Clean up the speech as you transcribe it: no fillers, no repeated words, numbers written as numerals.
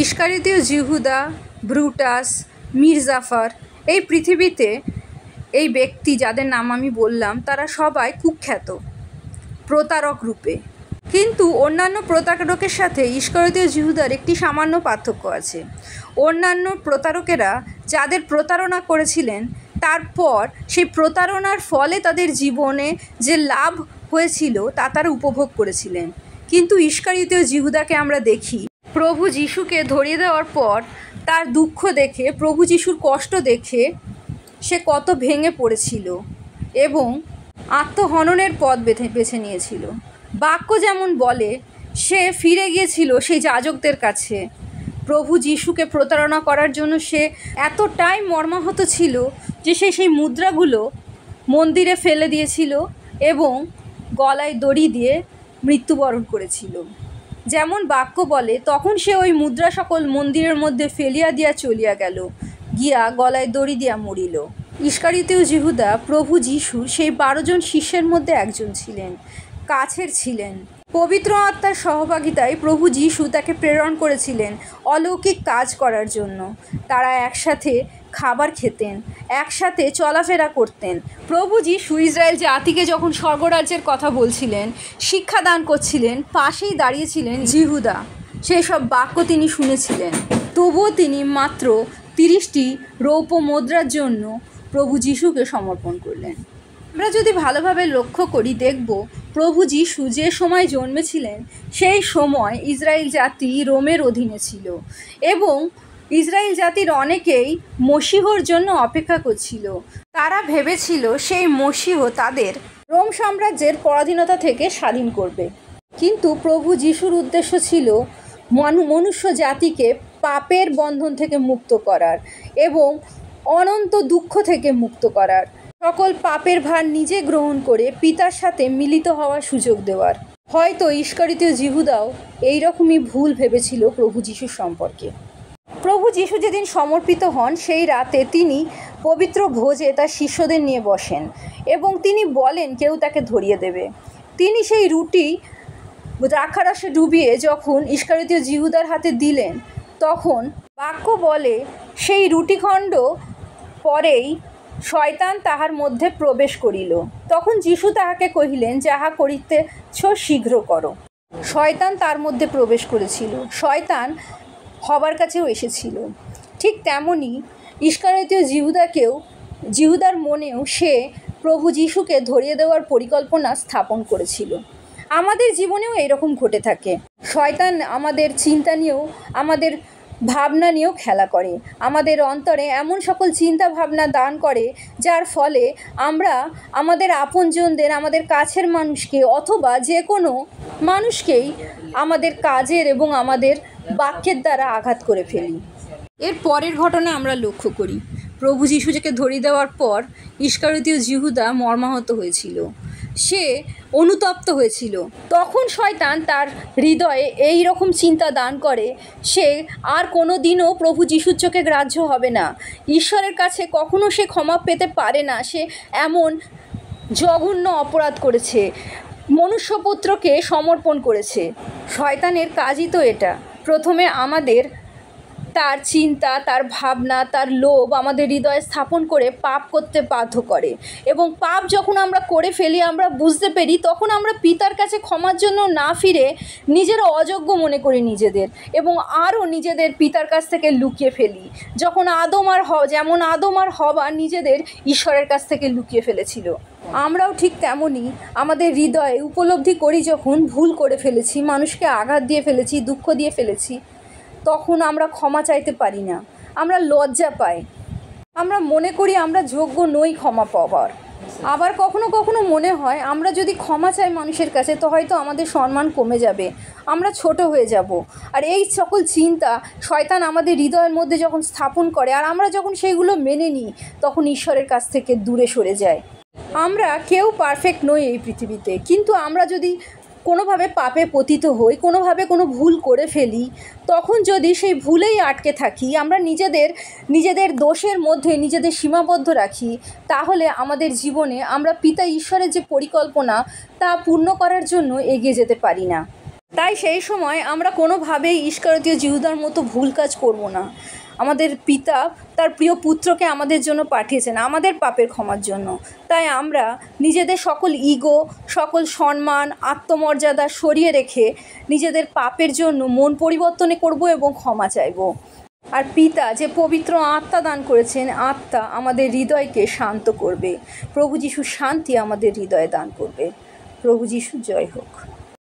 ইস্কারিতীয় জিহুদা, Brutus, Mir Zafar, এই পৃথিবীতে এই ব্যক্তি যাদের নাম আমি বললাম তারা সবাই কুখ্যাত প্রতারক রূপে। কিন্তু অন্যান্য প্রতারকের সাথে ইস্কারিতীয় জিহুদার একটি সামান্য পার্থক্য আছে। অন্যান্য প্রতারকেরা যাদের প্রতারণা করেছিলেন তারপর সেই প্রতারণার ফলে তাদের জীবনে যে লাভ হয়েছিল তা তারা উপভোগ করেছিলেন। কিন্তু ইস্কারিতীয় জিহুদাকে আমরা দেখি প্রভু যিশুকে ধরিয়ে দেওয়ার পর তার দুঃখ দেখে, প্রভু যিশুর কষ্ট দেখে সে কত ভেঙে পড়েছিল এবং আত্মহননের পথ বেছে নিয়েছিল। বাক্য যেমন বলে সে ফিরে গিয়েছিল সেই যাজকদের কাছে। প্রভু যিশুকে প্রতারণা করার জন্য সে এতটাই মর্মাহত ছিল যে সে সেই মুদ্রাগুলো মন্দিরে ফেলে দিয়েছিল এবং গলায় দড়ি দিয়ে মৃত্যুবরণ করেছিল। যেমন বাক্য বলে, তখন সে ওই মুদ্রা সকল মন্দিরের মধ্যে ফেলিয়া দিয়া চলিয়া গেল, গিয়া গলায় দড়ি দিয়া মরিল। ইস্কারিতীয় জিহুদা প্রভু যিশুর সেই 12 জন শিষ্যের মধ্যে একজন ছিলেন, কাছের ছিলেন। পবিত্র আত্মার সহভাগিতায় প্রভু যিশু তাকে প্রেরণ করেছিলেন অলৌকিক কাজ করার জন্য। তারা একসাথে খাবার খেতেন, একসাথে চলাফেরা করতেন। প্রভু যিশু ইসরায়েল জাতিকে যখন স্বর্গরাজ্যের কথা বলছিলেন, শিক্ষাদান করছিলেন, পাশেই দাঁড়িয়েছিলেন জিহুদা। সেই সব বাক্য তিনি শুনেছিলেন। তবুও তিনি মাত্র 30টি রৌপ্য মুদ্রার জন্য প্রভু যিশুকে সমর্পণ করলেন। আমরা যদি ভালোভাবে লক্ষ্য করি দেখব প্রভু যিশু যে সময় জন্মেছিলেন সেই সময় ইসরায়েল জাতি রোমের অধীনে ছিল এবং ইসরায়েল জাতির অনেকেই মসিহর জন্য অপেক্ষা করছিল। তারা ভেবেছিল সেই মসিহ তাদের রোম সাম্রাজ্যের পরাধীনতা থেকে স্বাধীন করবে। কিন্তু প্রভু যিশুর উদ্দেশ্য ছিল মনুষ্য জাতিকে পাপের বন্ধন থেকে মুক্ত করার এবং অনন্ত দুঃখ থেকে মুক্ত করার, সকল পাপের ভার নিজে গ্রহণ করে পিতার সাথে মিলিত হওয়ার সুযোগ দেওয়ার। হয়তো ইস্কারিতীয় জিহুদাও এইরকমই ভুল ভেবেছিল প্রভু যিশুর সম্পর্কে। প্রভু যিশু যেদিন সমর্পিত হন সেই রাতে তিনি পবিত্র ভোজে তার শিষ্যদের নিয়ে বসেন এবং তিনি বলেন কেউ তাকে ধরিয়ে দেবে। তিনি সেই রুটি দ্রাক্ষারসে ডুবিয়ে যখন ইস্কারিতীয় জিহুদার হাতে দিলেন, তখন বাক্য বলে সেই রুটিখণ্ড পরেই শয়তান তাহার মধ্যে প্রবেশ করিল। তখন যিশু তাহাকে কহিলেন, যাহা করিতেছ শীঘ্র করো। শয়তান তার মধ্যে প্রবেশ করেছিল, শয়তান হবার কাছেও এসেছিল। ঠিক তেমনই ইস্কারিতীয় জিহুদার মনেও সে প্রভু যিশুকে ধরিয়ে দেওয়ার পরিকল্পনা স্থাপন করেছিল। আমাদের জীবনেও এরকম ঘটে থাকে। শয়তান আমাদের চিন্তা নিয়েও, আমাদের ভাবনা নিয়েও খেলা করে। আমাদের অন্তরে এমন সকল চিন্তা ভাবনা দান করে যার ফলে আমরা আমাদের আপনজনদের, আমাদের কাছের মানুষকে অথবা যে কোনো মানুষকেই আমাদের কাজের এবং আমাদের বাক্যের দ্বারা আঘাত করে ফেলি। এর পরের ঘটনা আমরা লক্ষ্য করি। প্রভু যিশুকে ধরিয়ে দেওয়ার পর ইস্কারিতীয় জিহুদা মর্মাহত হয়েছিল, সে অনুতপ্ত হয়েছিল। তখন শয়তান তার হৃদয়ে এই রকম চিন্তা দান করে, সে আর কোনো দিনও প্রভু যিশুর চোখে গ্রাহ্য হবে না, ঈশ্বরের কাছে কখনো সে ক্ষমা পেতে পারে না, সে এমন জঘন্য অপরাধ করেছে, মনুষ্যপুত্রকে সমর্পণ করেছে। শয়তানের কাজই তো এটা, প্রথমে আমাদের তার চিন্তা, তার ভাবনা, তার লোভ আমাদের হৃদয়ে স্থাপন করে পাপ করতে বাধ্য করে এবং পাপ যখন আমরা করে ফেলি, আমরা বুঝতে পারি, তখন আমরা পিতার কাছে ক্ষমার জন্য না ফিরে নিজেরা অযোগ্য মনে করি নিজেদের এবং আরও নিজেদের পিতার কাছ থেকে লুকিয়ে ফেলি। যেমন আদম আর হওয়া নিজেদের ঈশ্বরের কাছ থেকে লুকিয়ে ফেলেছিল, আমরাও ঠিক তেমনই আমাদের হৃদয়ে উপলব্ধি করি যখন ভুল করে ফেলেছি, মানুষকে আঘাত দিয়ে ফেলেছি, দুঃখ দিয়ে ফেলেছি, তখন আমরা ক্ষমা চাইতে পারি না, আমরা লজ্জা পাই, আমরা মনে করি আমরা যোগ্য নই ক্ষমা পাওয়ার। আবার কখনো কখনো মনে হয় আমরা যদি ক্ষমা চাই মানুষের কাছে তো হয়তো আমাদের সম্মান কমে যাবে, আমরা ছোট হয়ে যাব। আর এই সকল চিন্তা শয়তান আমাদের হৃদয়ের মধ্যে যখন স্থাপন করে আর আমরা যখন সেইগুলো মেনে নিই, তখন ঈশ্বরের কাছ থেকে দূরে সরে যায়। আমরা কেউ পারফেক্ট নই এই পৃথিবীতে, কিন্তু আমরা যদি কোনোভাবে পাপে পতিত হই, কোনোভাবে কোনো ভুল করে ফেলি, তখন যদি সেই ভুলেই আটকে থাকি, আমরা নিজেদের দোষের মধ্যে নিজেদের সীমাবদ্ধ রাখি, তাহলে আমাদের জীবনে আমরা পিতা ঈশ্বরের যে পরিকল্পনা তা পূর্ণ করার জন্য এগিয়ে যেতে পারি না। তাই সেই সময় আমরা কোনোভাবেই ইস্কারিওতীয় জিহুদার মতো ভুল কাজ করব না। আমাদের পিতা তার প্রিয় পুত্রকে আমাদের জন্য পাঠিয়েছেন, আমাদের পাপের ক্ষমার জন্য। তাই আমরা নিজেদের সকল ইগো, সকল সম্মান, আত্মমর্যাদা সরিয়ে রেখে নিজেদের পাপের জন্য মন পরিবর্তন করব এবং ক্ষমা চাইব। আর পিতা যে পবিত্র আত্মা দান করেছেন, আত্মা আমাদের হৃদয়কে শান্ত করবে। প্রভু যিশু শান্তি আমাদের হৃদয়ে দান করবে। প্রভু যিশু জয় হোক।